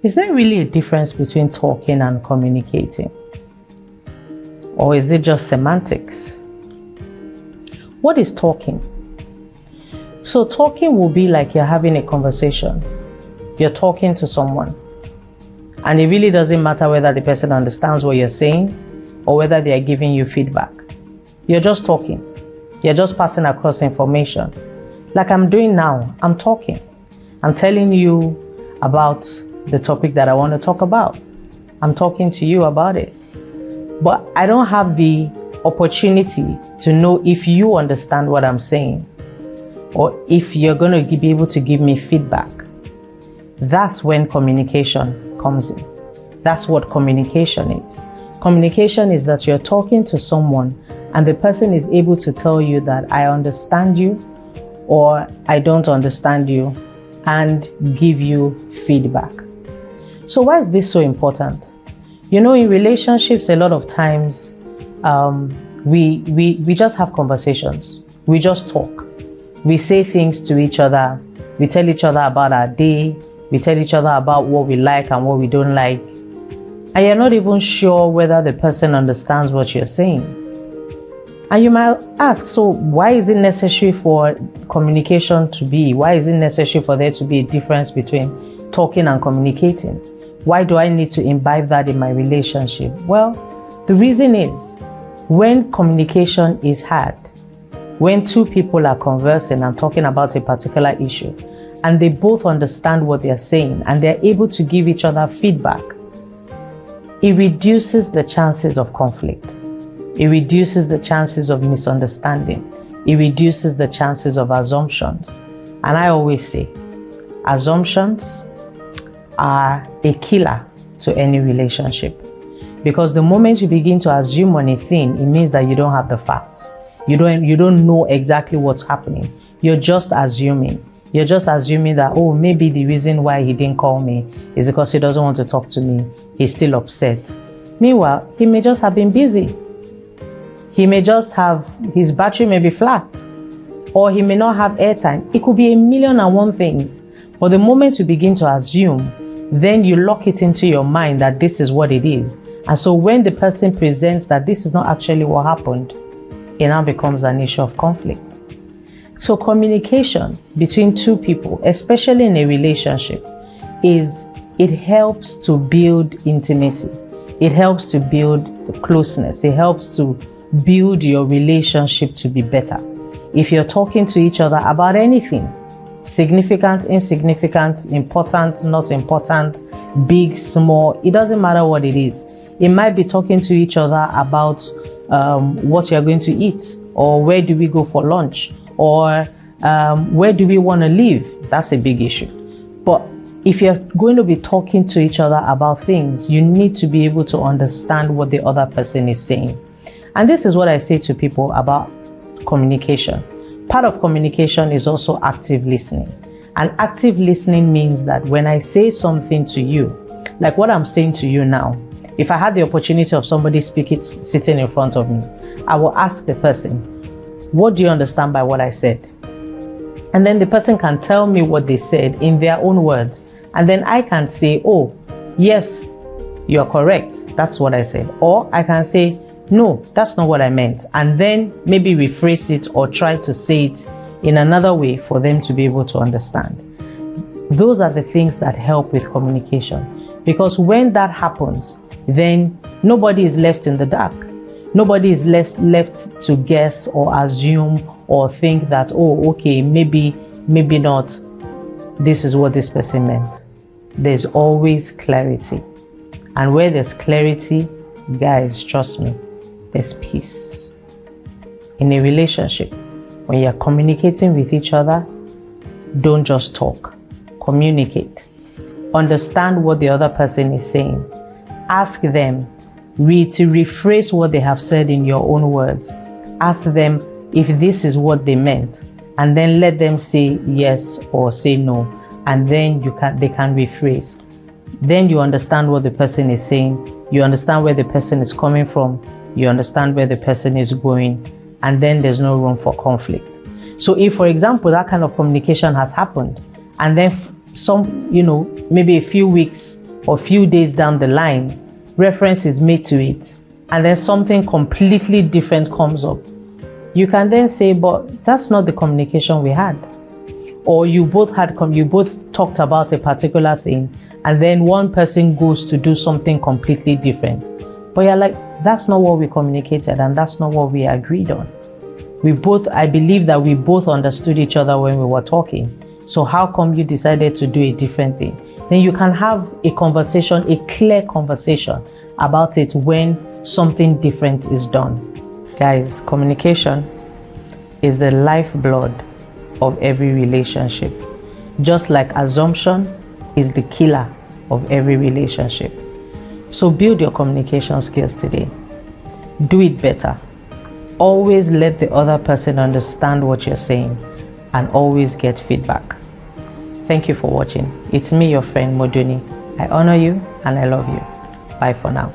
Is there really a difference between talking and communicating? Or is it just semantics? What is talking? So talking will be like you're having a conversation. You're talking to someone. And it really doesn't matter whether the person understands what you're saying or whether they are giving you feedback. You're just talking. You're just passing across information. Like I'm doing now, I'm talking. I'm telling you about the topic that I want to talk about. I'm talking to you about it. But I don't have the opportunity to know if you understand what I'm saying or if you're going to be able to give me feedback. That's when communication comes in. That's what communication is. Communication is that you're talking to someone and the person is able to tell you that I understand you or I don't understand you and give you feedback. So why is this so important? You know, in relationships, a lot of times we just have conversations. We just talk. We say things to each other. We tell each other about our day. We tell each other about what we like and what we don't like. And you're not even sure whether the person understands what you're saying. And you might ask, so why is it necessary for communication to be? Why is it necessary for there to be a difference between talking and communicating? Why do I need to imbibe that in my relationship? Well, the reason is when communication is had, when two people are conversing and talking about a particular issue, and they both understand what they're saying and they're able to give each other feedback, it reduces the chances of conflict. It reduces the chances of misunderstanding. It reduces the chances of assumptions. And I always say, assumptions are a killer to any relationship. Because the moment you begin to assume on a thing, it means that you don't have the facts. You don't know exactly what's happening. You're just assuming. You're just assuming that, oh, maybe the reason why he didn't call me is because he doesn't want to talk to me. He's still upset. Meanwhile, he may just have been busy. He may just have, his battery may be flat. Or he may not have airtime. It could be a million and one things. But the moment you begin to assume, then you lock it into your mind that this is what it is. And so when the person presents that this is not actually what happened, it now becomes an issue of conflict. So communication between two people, especially in a relationship, it helps to build intimacy. It helps to build the closeness. It helps to build your relationship to be better. If you're talking to each other about anything, significant, insignificant, important, not important, big, small, it doesn't matter what it is. It might be talking to each other about what you're going to eat, or where do we go for lunch, or where do we want to live. That's a big issue. But if you're going to be talking to each other about things, you need to be able to understand what the other person is saying. And this is what I say to people about communication. Part of communication is also active listening. And active listening means that when I say something to you, like what I'm saying to you now, if I had the opportunity of somebody sitting in front of me, I will ask the person, what do you understand by what I said? And then the person can tell me what they said in their own words. And then I can say, oh, yes, you're correct. That's what I said. Or I can say, no, that's not what I meant. And then maybe rephrase it or try to say it in another way for them to be able to understand. Those are the things that help with communication. Because when that happens, then nobody is left in the dark. Nobody is left to guess or assume or think that, oh, okay, maybe not. This is what this person meant. There's always clarity. And where there's clarity, guys, trust me, there's peace. In a relationship, when you're communicating with each other, don't just talk. Communicate. Understand what the other person is saying. Ask them to rephrase what they have said in your own words. Ask them if this is what they meant, and then let them say yes or say no, and then they can rephrase. Then you understand what the person is saying, you understand where the person is coming from, you understand where the person is going, and then there's no room for conflict. So if, for example, that kind of communication has happened, and then maybe a few weeks or few days down the line, reference is made to it, and then something completely different comes up, you can then say, but that's not the communication we had. Or you both talked about a particular thing, and then one person goes to do something completely different. But you're like, that's not what we communicated, and that's not what we agreed on. I believe that we both understood each other when we were talking. So how come you decided to do a different thing? Then you can have a conversation, a clear conversation about it when something different is done. Guys, communication is the lifeblood of every relationship. Just like assumption is the killer of every relationship. So build your communication skills today. Do it better. Always let the other person understand what you're saying, and always get feedback. Thank you for watching. It's me, your friend Moduni. I honor you and I love you. Bye for now.